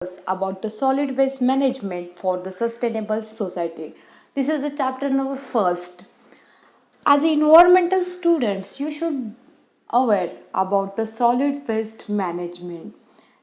about the solid waste management for the sustainable society. This is the chapter number first. As environmental students, you should aware about the solid waste management.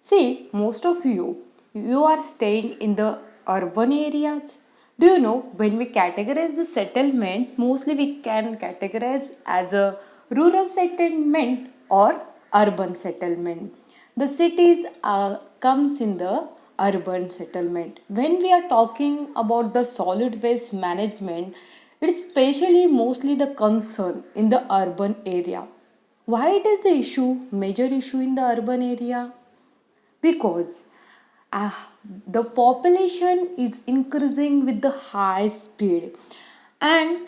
See, most of you are staying in the urban areas. Do you know when we categorize the settlement, mostly we can categorize as a rural settlement or urban settlement. The cities comes in the urban settlement. When we are talking about the solid waste management, it is especially mostly the concern in the urban area. Why it is the major issue in the urban area? Because uh, the population is increasing with the high speed, and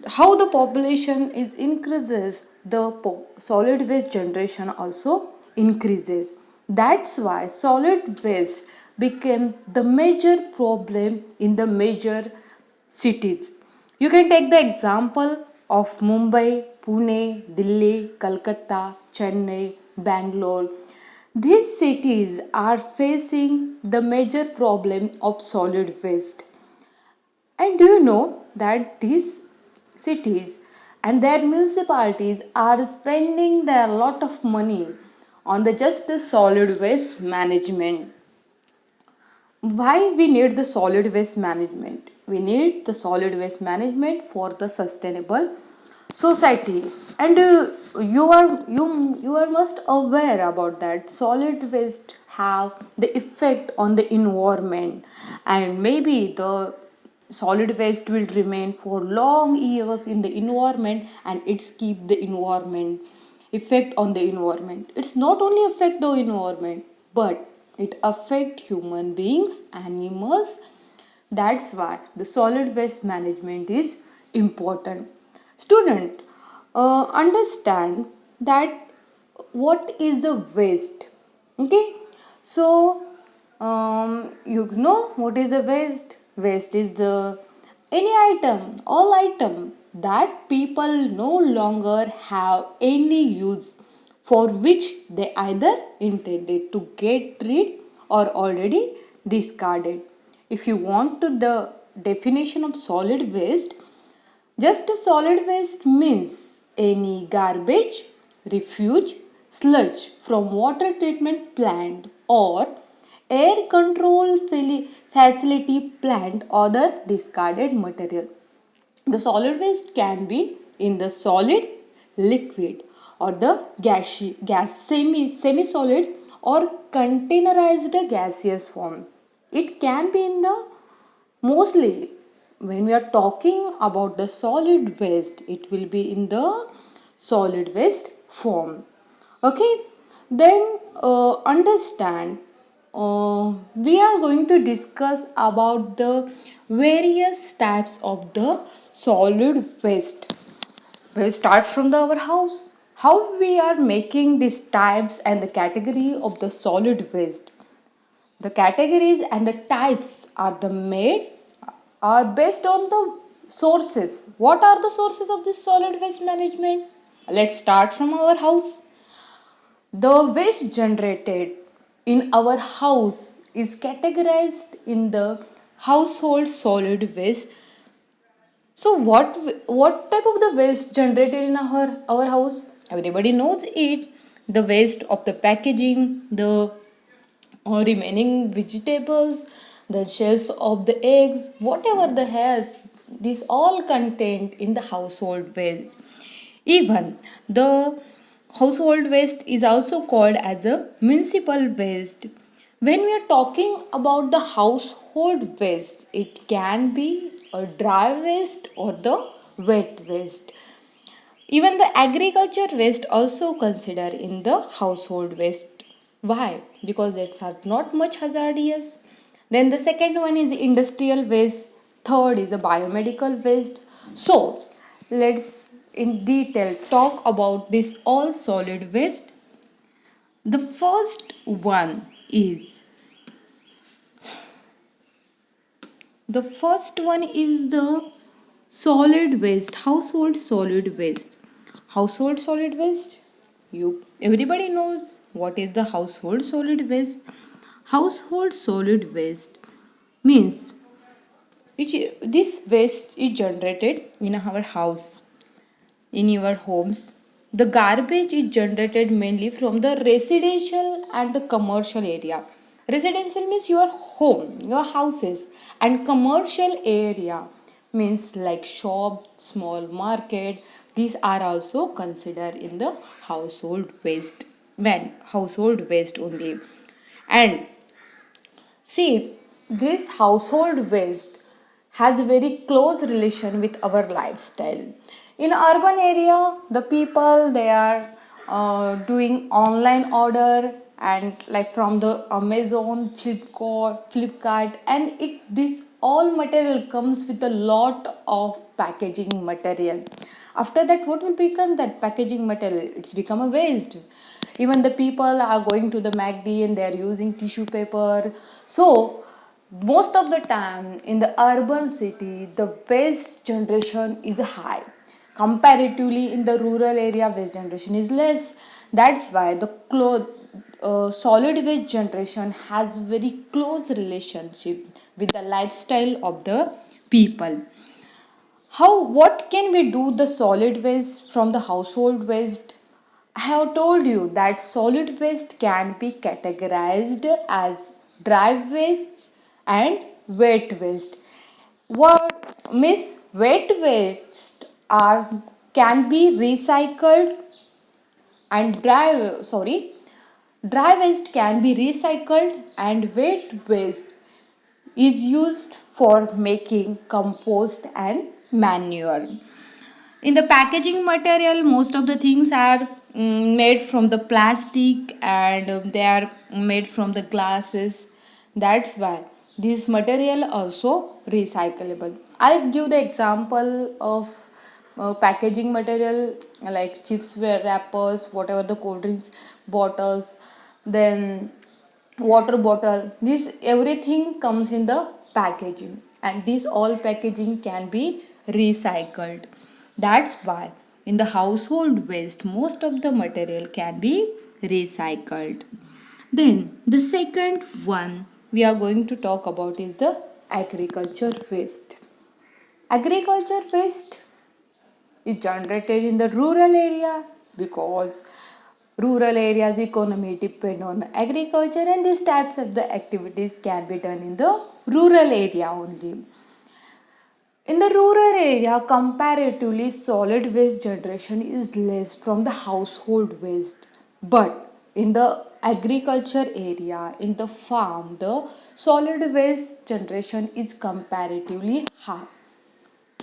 how the population is increases, the solid waste generation also increases. That's why solid waste became the major problem in the major cities. You can take the example of Mumbai, Pune, Delhi, Calcutta, Chennai, Bangalore. These cities are facing the major problem of solid waste. And do you know that these cities and their municipalities are spending their lot of money on the just the solid waste management? Why we need the solid waste management? We need the solid waste management for the sustainable society. And you are must aware about that solid waste have the effect on the environment, and maybe the solid waste will remain for long years in the environment, and it's keep the environment effect on the environment. It's not only affect the environment, but it affect human beings, animals. That's why the solid waste management is important. Student, understand that what is the waste. Okay, so you know what is the waste. Waste is the any item, all item that people no longer have any use, for which they either intended to get rid or already discarded. If you want to the definition of solid waste, just a solid waste means any garbage, refuse, sludge from water treatment plant or air control facility plant or the discarded material. The solid waste can be in the solid, liquid, or the semi solid or containerized gaseous form. It can be in the mostly when we are talking about the solid waste, it will be in the solid waste form. Okay, then understand, we are going to discuss about the various types of the solid waste. We'll start from our house. How we are making these types and the category of the solid waste. The categories and the types are the made are based on the sources. What are the sources of this solid waste management? Let's start from our house. The waste generated in our house is categorized in the household solid waste. So what type of the waste generated in our house? Everybody knows it. The waste of the packaging, the remaining vegetables, the shells of the eggs, whatever the has, this all contained in the household waste. Even the household waste is also called as a municipal waste. When we are talking about the household waste, it can be a dry waste or the wet waste. Even the agriculture waste also consider in the household waste. Why? Because it's not much hazardous. Then the second one is industrial waste. Third is the biomedical waste. So let's in detail talk about this all solid waste. The first one is the solid waste, household solid waste. Household solid waste, you everybody knows what is the household solid waste. Household solid waste means this waste is generated in our house, in your homes. The garbage is generated mainly from the residential and the commercial area. Residential means your home, your houses, and commercial area means like shop, small market. These are also considered in the household waste. Man, household waste only. And see, this household waste has a very close relation with our lifestyle. In urban area, the people they are doing online order and like from the Amazon, Flipkart, and it this all material comes with a lot of packaging material. After that, what will become that packaging material? It's become a waste. Even the people are going to the MACD and they are using tissue paper. So most of the time in the urban city the waste generation is high. Comparatively in the rural area waste generation is less. That's why the solid waste generation has very close relationship with the lifestyle of the people. How what can we do the solid waste from the household waste? I have told you that solid waste can be categorized as dry waste and wet waste. What miss wet waste are can be recycled and dry waste can be recycled and wet waste is used for making compost and manure. In the packaging material, most of the things are made from the plastic and they are made from the glasses. That's why this material also recyclable. I'll give the example of packaging material like chips wrappers, whatever the cold drinks bottles, then water bottle, this everything comes in the packaging and this all packaging can be recycled. That's why in the household waste most of the material can be recycled. Then the second one we are going to talk about is the agriculture waste. Agriculture waste is generated in the rural area because rural areas economy depend on agriculture and these types of the activities can be done in the rural area only. In the rural area comparatively solid waste generation is less from the household waste, but in the agriculture area in the farm the solid waste generation is comparatively high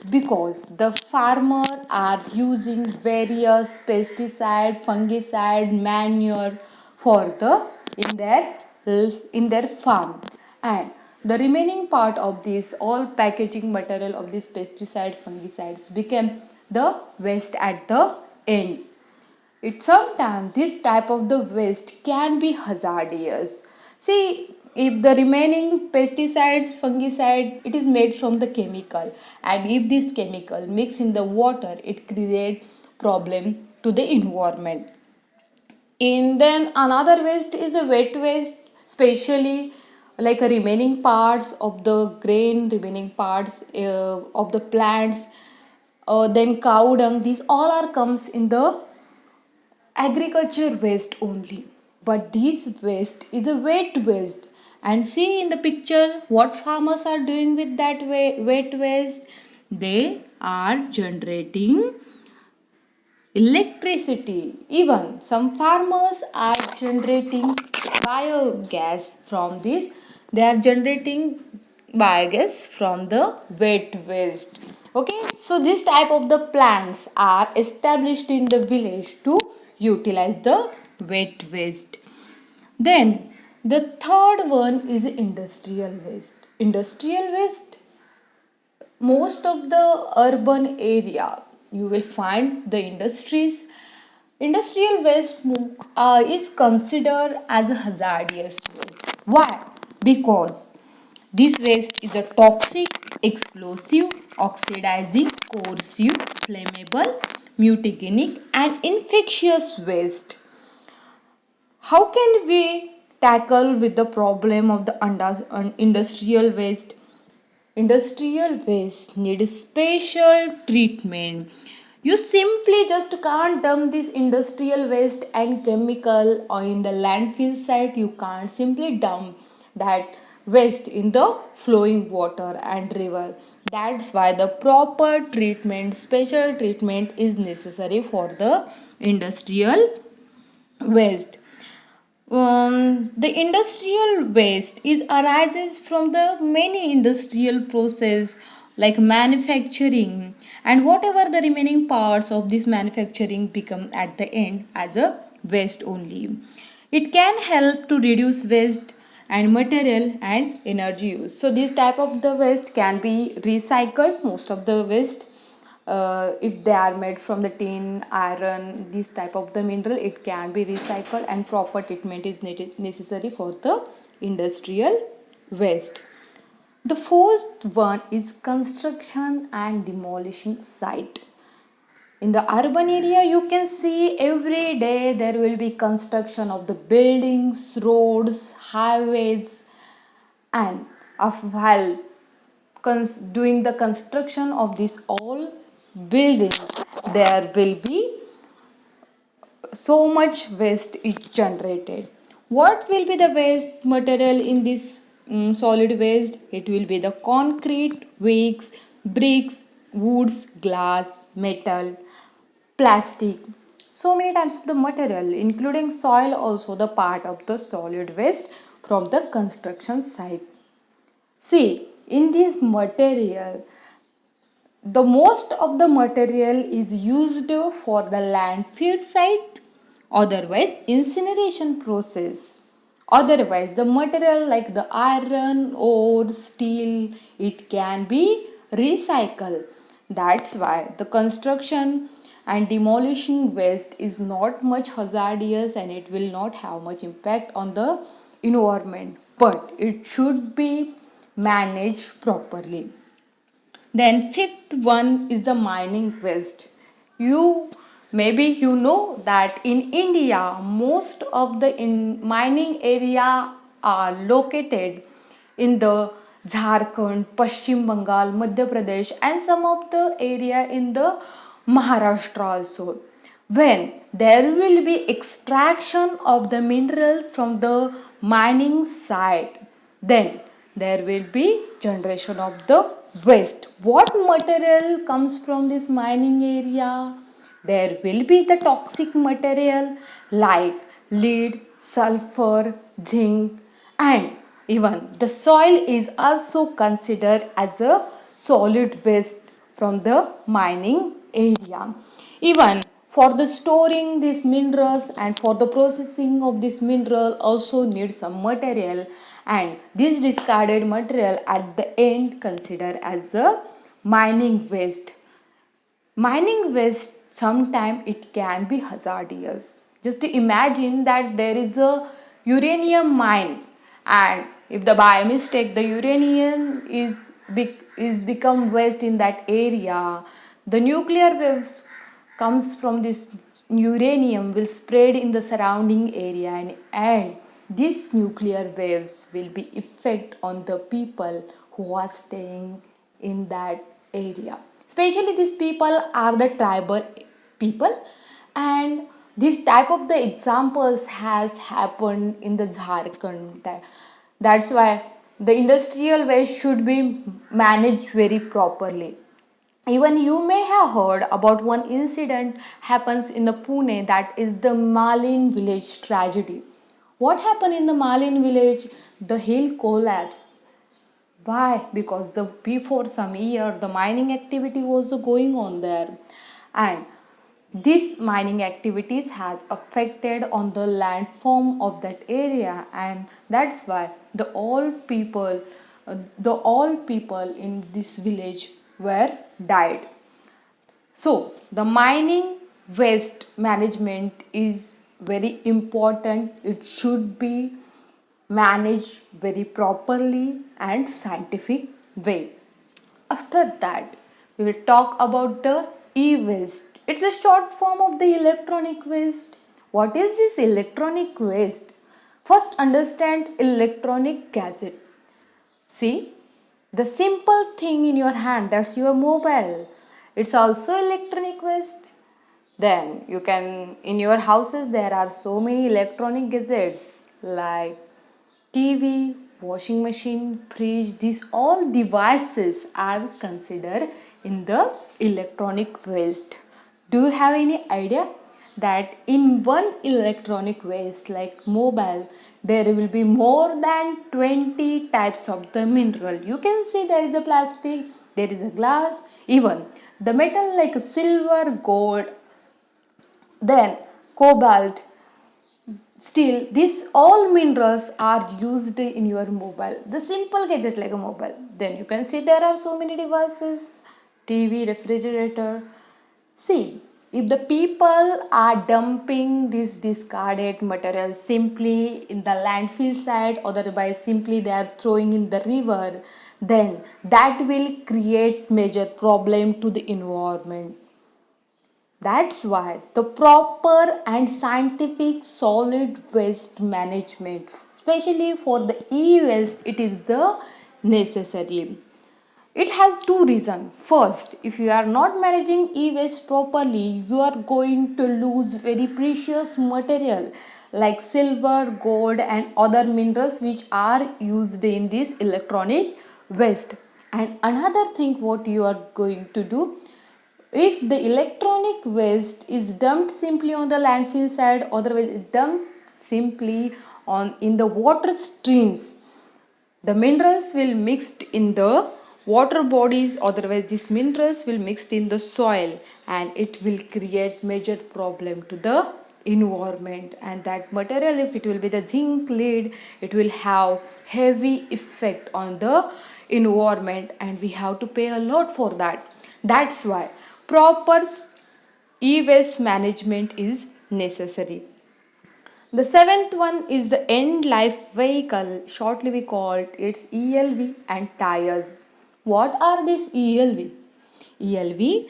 because the farmer are using various pesticide fungicide manure for the in their farm, and the remaining part of this all packaging material of this pesticide fungicides became the waste at the end. It sometimes this type of the waste can be hazardous. See, if the remaining pesticides, fungicide, it is made from the chemical, and if this chemical mix in the water, it create problem to the environment. And then another waste is a wet waste, especially like a remaining parts of the grain, remaining parts of the plants, then cow dung. These all are comes in the agriculture waste only, but this waste is a wet waste. And see in the picture what farmers are doing with that wet waste. They are generating electricity. Even some farmers are generating biogas from this. They are generating biogas from the wet waste. Okay, so this type of the plants are established in the village to utilize the wet waste. Then the third one is industrial waste. Industrial waste, most of the urban area you will find the industries. Industrial waste is considered as a hazardous waste. Why? Because this waste is a toxic, explosive, oxidizing, corrosive, flammable, mutagenic and infectious waste. How can we tackle with the problem of the industrial waste. Industrial waste need special treatment. You simply just can't dump this industrial waste and chemical or in the landfill site. You can't simply dump that waste in the flowing water and river. That's why the proper treatment, special treatment is necessary for the industrial waste. The industrial waste is arises from the many industrial process like manufacturing, and whatever the remaining parts of this manufacturing become at the end as a waste only. It can help to reduce waste and material and energy use. So this type of the waste can be recycled. Most of the waste, if they are made from the tin, iron, this type of the mineral, it can be recycled, and proper treatment is necessary for the industrial waste. The first one is construction and demolition site. In the urban area, you can see every day there will be construction of the buildings, roads, highways, and while doing the construction of these all buildings, there will be so much waste is generated. What will be the waste material in this solid waste? It will be the concrete, bricks, woods, glass, metal, plastic. So many types of the material, including soil, also the part of the solid waste from the construction site. See, in this material, the most of the material is used for the landfill site, otherwise incineration process. Otherwise, the material like the iron, ore, steel, it can be recycled. That's why the construction and demolishing waste is not much hazardous, and it will not have much impact on the environment, but it should be managed properly. Then fifth one is the mining waste. You maybe you know that in India most of the mining area are located in the Jharkhand, Pashchim Bengal, Madhya Pradesh, and some of the area in the Maharashtra also. When there will be extraction of the mineral from the mining site, then there will be generation of the waste. What material comes from this mining area? There will be the toxic material like lead, sulfur, zinc, and even the soil is also considered as a solid waste from the mining area. Even for the storing these minerals and for the processing of this mineral also need some material, and this discarded material at the end considered as a mining waste. Mining waste sometimes it can be hazardous. Just imagine that there is a uranium mine, and if the by mistake the uranium is become waste in that area, the nuclear waves comes from this uranium will spread in the surrounding area, and these nuclear waves will be effect on the people who are staying in that area. Especially these people are the tribal people, and this type of the examples has happened in the Jharkhand. That's why the industrial waste should be managed very properly. Even you may have heard about one incident happens in the Pune, that is the Malin village tragedy. What happened in the Malin village? The hill collapsed. Why? Because the before some year the mining activity was going on there, and this mining activities has affected on the landform of that area, and that's why the all people in this village were died. So, the mining waste management is very important. It should be managed very properly and scientific way. After that, we will talk about the e-waste. It's a short form of the electronic waste. What is this electronic waste? First, understand electronic gadget. See, the simple thing in your hand, that's your mobile. It's also electronic waste. Then you can, in your houses, there are so many electronic gadgets like TV, washing machine, fridge. These all devices are considered in the electronic waste. Do you have any idea that in one electronic waste like mobile, there will be more than 20 types of the mineral? You can see there is a plastic, there is a glass, even the metal like silver, gold, then cobalt, steel. These all minerals are used in your mobile, the simple gadget like a mobile. Then you can see there are so many devices, TV, refrigerator. See, if the people are dumping this discarded material simply in the landfill site, otherwise simply they are throwing in the river, then that will create major problem to the environment. That's why the proper and scientific solid waste management, especially for the e-waste, it is the necessary. It has two reasons. First, if you are not managing e-waste properly, you are going to lose very precious material like silver, gold, and other minerals which are used in this electronic waste. And another thing, what you are going to do, if the electronic waste is dumped simply on the landfill side, otherwise dumped simply on in the water streams, the minerals will mixed in the water bodies, otherwise these minerals will mixed in the soil, and it will create major problem to the environment. And that material, if it will be the zinc lead, it will have heavy effect on the environment, and we have to pay a lot for that. That's why proper e-waste management is necessary. The seventh one is the end life vehicle, shortly we call its ELV, and tires. What are these ELV? ELV,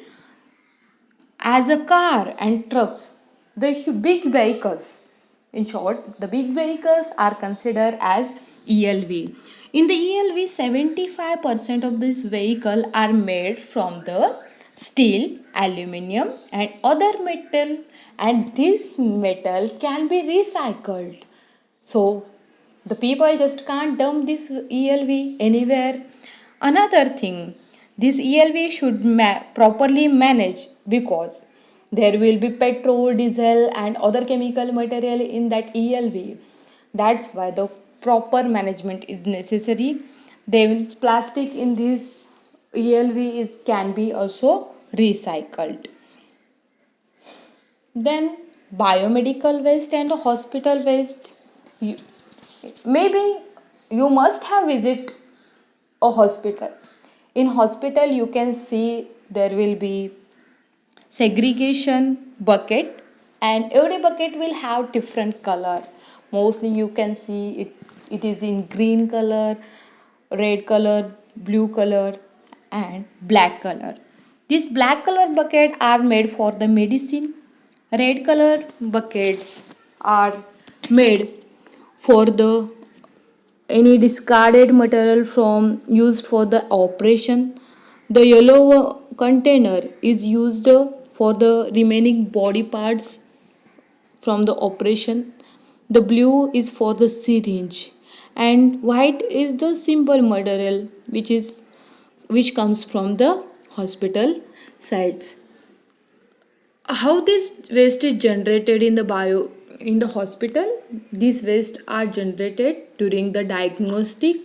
as a car and trucks, the big vehicles. In short, the big vehicles are considered as ELV. In the ELV, 75% of this vehicle are made from the steel, aluminium, and other metal, and this metal can be recycled. So the people just can't dump this ELV anywhere. Another thing, this ELV should properly manage, because there will be petrol, diesel, and other chemical material in that ELV. That's why the proper management is necessary. Then plastic in this ELV is can be also recycled. Then biomedical waste and hospital waste. You, maybe you must have visit a hospital. In hospital you can see there will be segregation bucket, and every bucket will have different color. Mostly you can see it is in green color, red color, blue color, and black color. These black color bucket are made for the medicine. Red color buckets are made for the any discarded material from used for the operation. The yellow container is used for the remaining body parts from the operation. The blue is for the syringe, and white is the simple material which comes from the hospital sites. How this waste is generated in the hospital? These waste are generated during the diagnostic,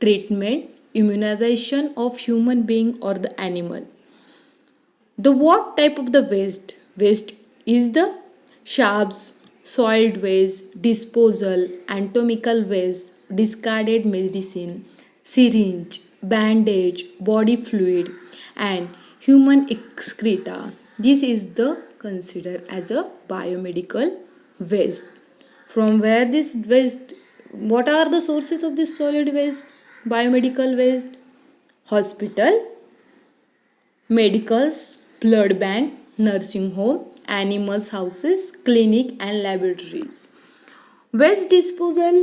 treatment, immunization of human being or the animal. The what type of the waste is the sharps, soiled waste, disposal, anatomical waste, discarded medicine, syringe, bandage, body fluid, and human excreta. This is the considered as a biomedical waste. From where this waste, what are the sources of this solid waste, biomedical waste? Hospital, medicals, blood bank, nursing home, animals houses, clinic, and laboratories. Waste disposal,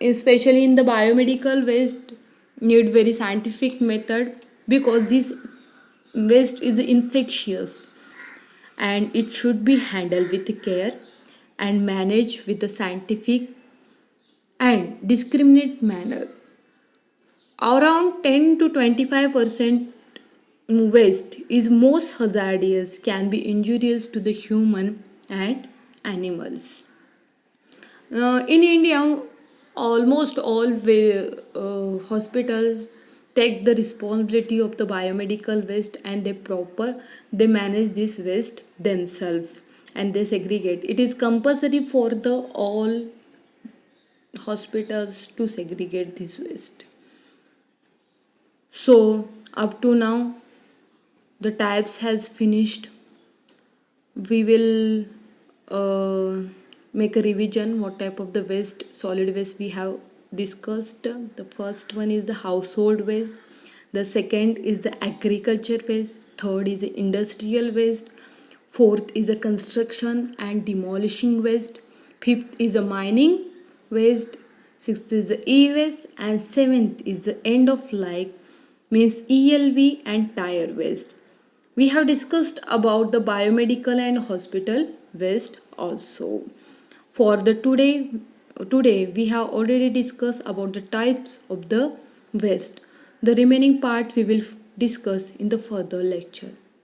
especially in the biomedical waste, need very scientific method because this waste is infectious and it should be handled with care and managed with a scientific and discriminate manner. Around 10 to 25% waste is most hazardous, can be injurious to the human and animals. In India, almost all hospitals take the responsibility of the biomedical waste and they manage this waste themselves and they segregate. It is compulsory for the all hospitals to segregate this waste. So up to now the types has finished. We will make a revision what type of the waste, solid waste we have discussed. The first one is the household waste, the second is the agriculture waste, third is the industrial waste, fourth is the construction and demolishing waste, fifth is the mining waste, sixth is the e-waste, and seventh is the end of life means ELV and tire waste. We have discussed about the biomedical and hospital waste also. For the today we have already discussed about the types of the waste. The remaining part we will discuss in the further lecture.